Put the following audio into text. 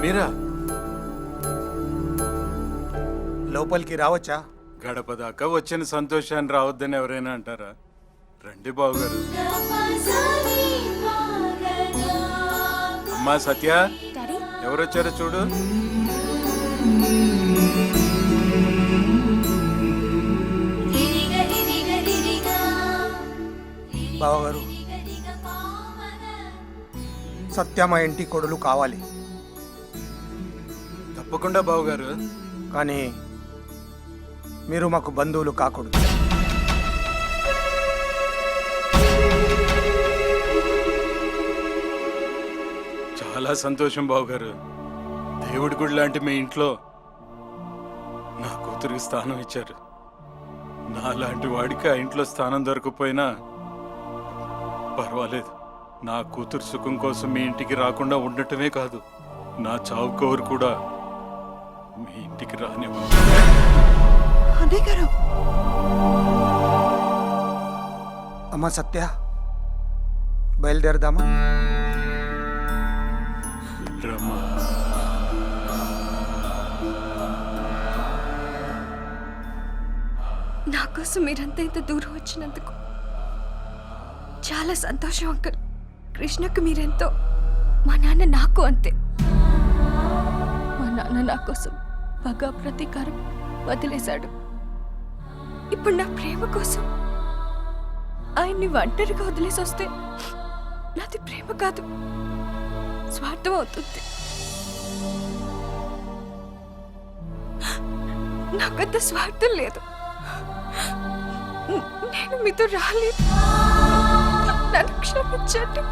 మీరా లోపలికి రావచ్చా? గడప దాకా వచ్చిన సంతోషాన్ని రావద్దని ఎవరైనా అంటారా? రండి బావగారు. అమ్మా సత్య, ఎవరొచ్చారో చూడు. బావగారు, సత్య మా ఇంటి కొడులు కావాలి. తప్పకుండా బావగారు. కానీ మీరు మాకు బంధువులు కాకూడదు. చాలా సంతోషం బావగారు. దేవుడి గుడి లాంటి మీ ఇంట్లో నా కూతురికి స్థానం ఇచ్చారు. నా లాంటి వాడికి ఆ ఇంట్లో స్థానం దొరకపోయినా పర్వాలేదు. నా కూతురు సుఖం కోసం మీ ఇంటికి రాకుండా ఉండటమే కాదు, నా చావు కౌరు కూడా మీ ఇంటికి రానివ్వను. అమ్మ సత్య, బయలుదేరదామా? రమ్మా. నా కోసం మీరంతా ఇంత దూరం వచ్చినందుకు చాలా సంతోషం అంకుల్. కృష్ణకు మీరెంతో, మా నాన్న నాకు అంతే. మా నాన్న నా కోసం పగ ప్రతీకారం వదిలేశాడు. ఇప్పుడు నా ప్రేమ కోసం ఆయన్ని ఒంటరిగా వదిలేసి వస్తే నాది ప్రేమ కాదు, స్వార్థం అవుతుంది. నాకంత స్వార్థం లేదు. నేను మీతో రాలేదు, నన్ను క్షమించండి.